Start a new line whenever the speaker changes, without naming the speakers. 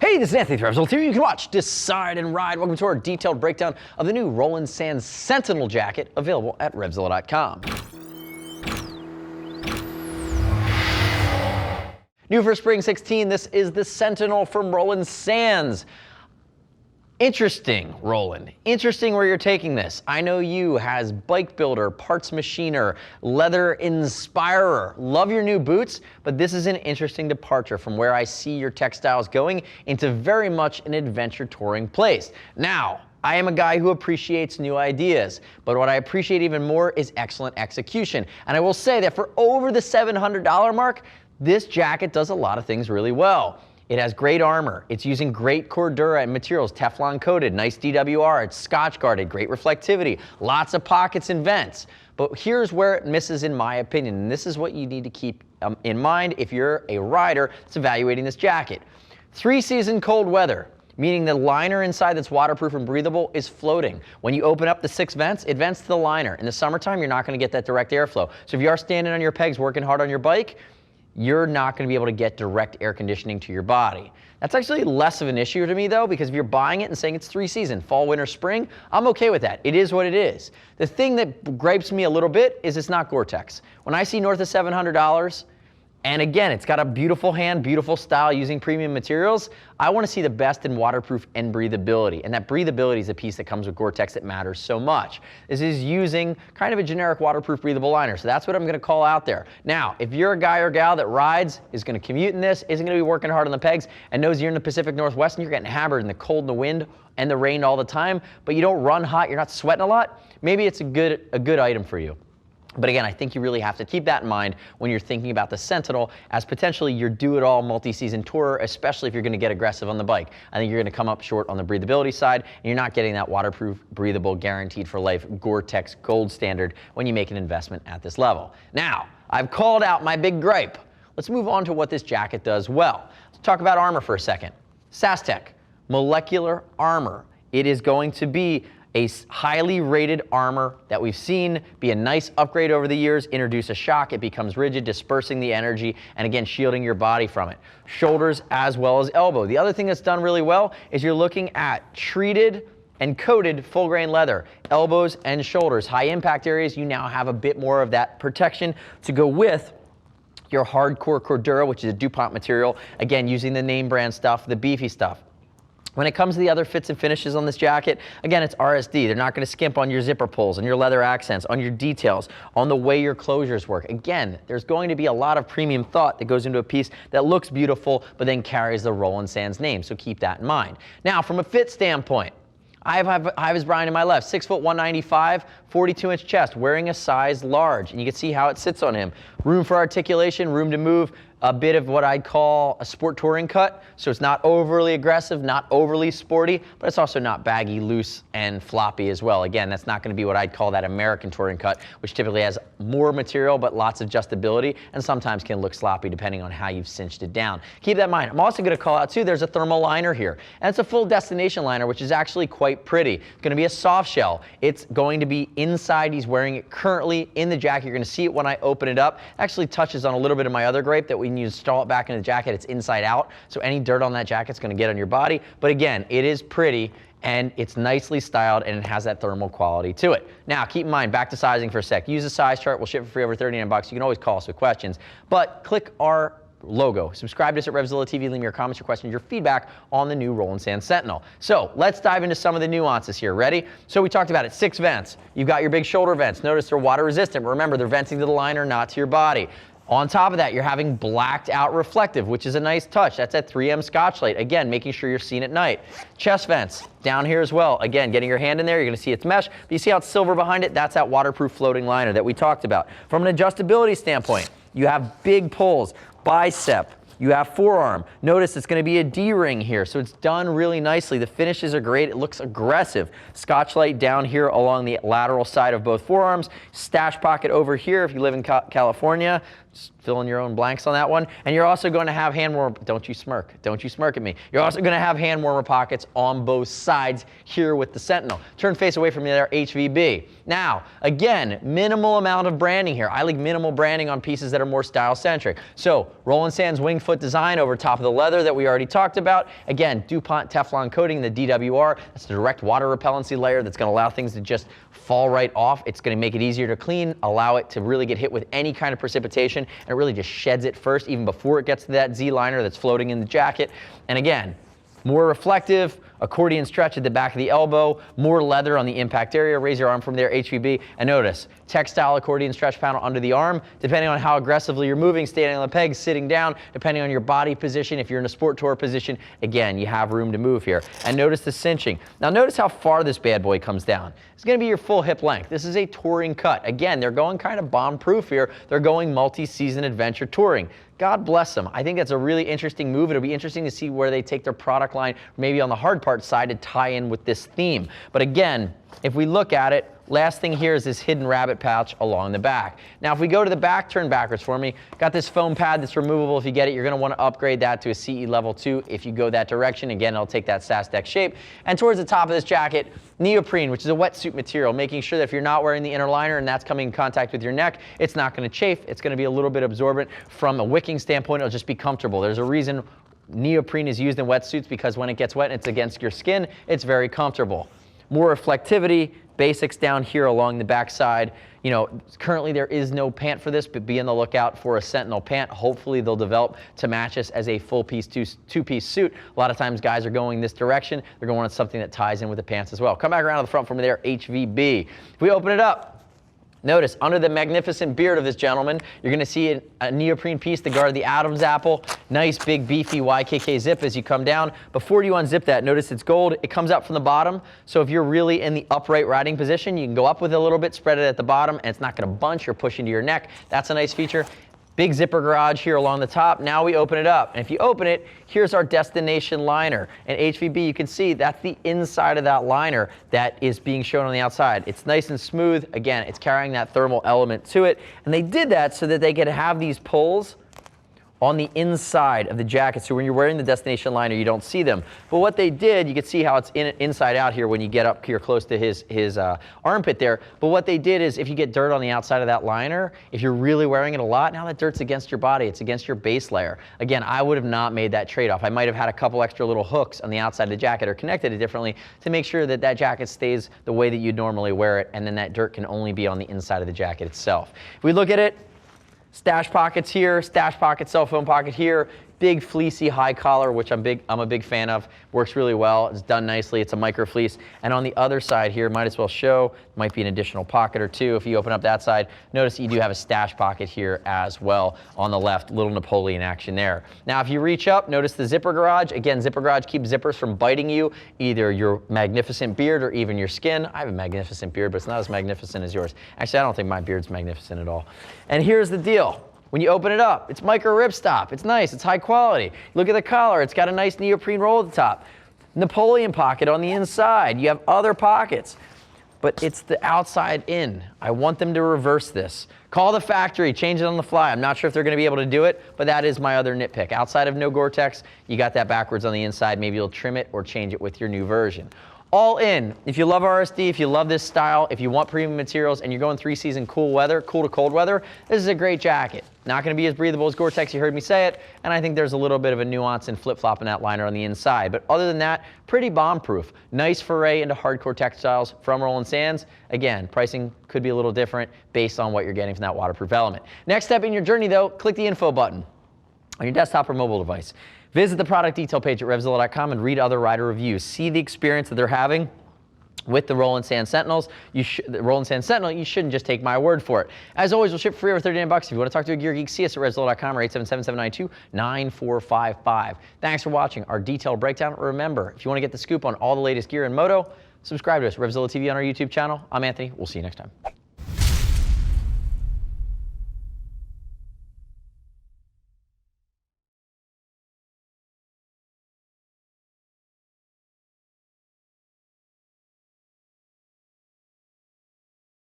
Hey, this is Anthony from RevZilla TV. You can watch, decide, and ride. Welcome to our detailed breakdown of the new Roland Sands Sentinel Jacket, available at RevZilla.com. New for Spring 16, this is the Sentinel from Roland Sands. Interesting, Roland. Interesting where you're taking this. I know you as bike builder, parts machiner, leather inspirer. Love your new boots, but this is an interesting departure from where I see your textiles going into very much an adventure touring place. Now, I am a guy who appreciates new ideas, but what I appreciate even more is excellent execution. And I will say that for over the $700 mark, this jacket does a lot of things really well. It has great armor. It's using great Cordura and materials, Teflon coated, nice DWR. It's Scotch guarded, great reflectivity, lots of pockets and vents. But here's where it misses in my opinion, and this is what you need to keep in mind if you're a rider that's evaluating this jacket. 3-season cold weather, meaning the liner inside that's waterproof and breathable is floating. When you open up the 6 vents, it vents to the liner. In the summertime, you're not gonna get that direct airflow. So if you are standing on your pegs working hard on your bike, you're not going to be able to get direct air conditioning to your body. That's actually less of an issue to me though, because if you're buying it and saying it's 3-season, fall, winter, spring, I'm okay with that. It is what it is. The thing that gripes me a little bit is it's not Gore-Tex. When I see north of $700, and again, it's got a beautiful hand, beautiful style using premium materials, I want to see the best in waterproof and breathability. And that breathability is the piece that comes with Gore-Tex that matters so much. This is using kind of a generic waterproof breathable liner. So that's what I'm going to call out there. Now, if you're a guy or gal that rides, is going to commute in this, isn't going to be working hard on the pegs, and knows you're in the Pacific Northwest and you're getting hammered in the cold and the wind and the rain all the time, but you don't run hot, you're not sweating a lot, maybe it's a good item for you. But again, I think you really have to keep that in mind when you're thinking about the Sentinel as potentially your do-it-all multi-season tourer, especially if you're going to get aggressive on the bike. I think you're going to come up short on the breathability side, and you're not getting that waterproof, breathable, guaranteed for life Gore-Tex gold standard when you make an investment at this level. Now, I've called out my big gripe. Let's move on to what this jacket does well. Let's talk about armor for a second. SASTEC, molecular armor. It is going to be a highly rated armor that we've seen be a nice upgrade over the years, introduce a shock, it becomes rigid, dispersing the energy, and again, shielding your body from it. Shoulders as well as elbow. The other thing that's done really well is you're looking at treated and coated full grain leather, elbows and shoulders. High impact areas, you now have a bit more of that protection to go with your hardcore Cordura, which is a DuPont material, again, using the name brand stuff, the beefy stuff. When it comes to the other fits and finishes on this jacket, again, it's RSD. They're not going to skimp on your zipper pulls, on your leather accents, on your details, on the way your closures work. Again, there's going to be a lot of premium thought that goes into a piece that looks beautiful, but then carries the Roland Sands name, so keep that in mind. Now, from a fit standpoint, I have Ives Bryant in my left, 6 foot 195, 42-inch chest, wearing a size large, and you can see how it sits on him. Room for articulation, room to move, a bit of what I'd call a sport touring cut, so it's not overly aggressive, not overly sporty, but it's also not baggy, loose, and floppy as well. Again, that's not going to be what I'd call that American touring cut, which typically has more material but lots of adjustability, and sometimes can look sloppy depending on how you've cinched it down. Keep that in mind. I'm also going to call out too, there's a thermal liner here, and it's a full destination liner, which is actually quite pretty. It's going to be a soft shell. It's going to be inside. He's wearing it currently in the jacket. You're going to see it when I open it up. It actually touches on a little bit of my other gripe that when you install it back in the jacket, it's inside out, so any dirt on that jacket's going to get on your body. But again, it is pretty, and it's nicely styled, and it has that thermal quality to it. Now, keep in mind, back to sizing for a sec. Use a size chart. We'll ship for free over 39 bucks. You can always call us with questions, but click our logo. Subscribe to us at RevZilla TV. Leave me your comments, your questions, your feedback on the new Roland Sands Sentinel. So let's dive into some of the nuances here. Ready? So we talked about it. 6 vents. You've got your big shoulder vents. Notice they're water resistant. Remember, they're venting to the liner, not to your body. On top of that, you're having blacked out reflective, which is a nice touch. That's at 3M Scotchlite. Again, making sure you're seen at night. Chest vents down here as well. Again, getting your hand in there, you're gonna see it's mesh, but you see how it's silver behind it? That's that waterproof floating liner that we talked about. From an adjustability standpoint, you have big pulls, bicep, you have forearm. Notice it's going to be a D-ring here, so it's done really nicely. The finishes are great. It looks aggressive. Scotchlite down here along the lateral side of both forearms. Stash pocket over here if you live in California. Just fill in your own blanks on that one. And you're also going to have hand warmer, don't you smirk at me. You're also going to have hand warmer pockets on both sides here with the Sentinel. Turn face away from me there, HVB. Now, again, minimal amount of branding here. I like minimal branding on pieces that are more style centric. So, Roland Sands wing foot design over top of the leather that we already talked about. Again, DuPont Teflon coating, the DWR. That's a direct water repellency layer that's going to allow things to just fall right off. It's going to make it easier to clean, allow it to really get hit with any kind of precipitation, and it really just sheds it first, even before it gets to that Z liner that's floating in the jacket. And again, more reflective, accordion stretch at the back of the elbow, more leather on the impact area. Raise your arm from there, HVB, and notice textile accordion stretch panel under the arm. Depending on how aggressively you're moving, standing on the pegs, sitting down, depending on your body position, if you're in a sport tour position, again, you have room to move here. And notice the cinching. Now notice how far this bad boy comes down. It's going to be your full hip length. This is a touring cut. Again, they're going kind of bomb-proof here. They're going multi-season adventure touring. God bless them. I think that's a really interesting move. It'll be interesting to see where they take their product line, maybe on the hard part side, to tie in with this theme. But again, if we look at it, last thing here is this hidden rabbit pouch along the back. Now, if we go to the back, turn backwards for me. Got this foam pad that's removable. If you get it, you're going to want to upgrade that to a CE level 2 if you go that direction. Again, it'll take that SAS deck shape. And towards the top of this jacket, neoprene, which is a wetsuit material, making sure that if you're not wearing the inner liner and that's coming in contact with your neck, it's not going to chafe. It's going to be a little bit absorbent. From a wicking standpoint, it'll just be comfortable. There's a reason neoprene is used in wetsuits, because when it gets wet and it's against your skin, it's very comfortable. More reflectivity, basics down here along the back side. You know, currently there is no pant for this, but be on the lookout for a Sentinel pant. Hopefully they'll develop to match this as a full piece two-piece suit. A lot of times guys are going this direction. They're going on something that ties in with the pants as well. Come back around to the front from there, HVB. If we open it up, notice under the magnificent beard of this gentleman, you're going to see a neoprene piece to guard the Adam's apple. Nice big beefy YKK zip as you come down. Before you unzip that, notice it's gold. It comes out from the bottom. So if you're really in the upright riding position, you can go up with it a little bit, spread it at the bottom, and it's not going to bunch or push into your neck. That's a nice feature. Big zipper garage here along the top. Now we open it up. And if you open it, here's our destination liner. And HVB, you can see that's the inside of that liner that is being shown on the outside. It's nice and smooth. Again, it's carrying that thermal element to it. And they did that so that they could have these pulls on the inside of the jacket. So when you're wearing the destination liner, you don't see them. But what they did, you can see how it's inside out here when you get up here close to his armpit there. But what they did is, if you get dirt on the outside of that liner, if you're really wearing it a lot, now that dirt's against your body. It's against your base layer. Again, I would have not made that trade-off. I might have had a couple extra little hooks on the outside of the jacket or connected it differently to make sure that that jacket stays the way that you'd normally wear it, and then that dirt can only be on the inside of the jacket itself. If we look at it, stash pockets here, stash pocket, cell phone pocket here, big fleecy high collar, which I'm a big fan of. Works really well. It's done nicely. It's a micro fleece. And on the other side here, might as well show, might be an additional pocket or two. If you open up that side, notice you do have a stash pocket here as well on the left. Little Napoleon action there. Now, if you reach up, notice the zipper garage. Again, zipper garage keeps zippers from biting you, either your magnificent beard or even your skin. I have a magnificent beard, but it's not as magnificent as yours. Actually, I don't think my beard's magnificent at all. And here's the deal. When you open it up, it's micro ripstop. It's nice, it's high quality. Look at the collar, it's got a nice neoprene roll at the top. Napoleon pocket on the inside. You have other pockets, but it's the outside in. I want them to reverse this. Call the factory, change it on the fly. I'm not sure if they're gonna be able to do it, but that is my other nitpick. Outside of no Gore-Tex, you got that backwards on the inside. Maybe you'll trim it or change it with your new version. All in, if you love RSD, if you love this style, if you want premium materials and you're going 3-season cool weather, cool to cold weather, this is a great jacket. Not going to be as breathable as Gore-Tex, you heard me say it, and I think there's a little bit of a nuance and flip-flop in that liner on the inside. But other than that, pretty bomb-proof. Nice foray into hardcore textiles from Roland Sands. Again, pricing could be a little different based on what you're getting from that waterproof element. Next step in your journey though, click the info button on your desktop or mobile device. Visit the product detail page at RevZilla.com and read other rider reviews. See the experience that they're having with the Roland Sands Sentinels. The Roland Sands Sentinel, you shouldn't just take my word for it. As always, we'll ship free over $39. If you want to talk to a gear geek, see us at RevZilla.com or 877-792-9455. Thanks for watching our detailed breakdown. Remember, if you want to get the scoop on all the latest gear in moto, subscribe to us, RevZilla TV on our YouTube channel. I'm Anthony. We'll see you next time.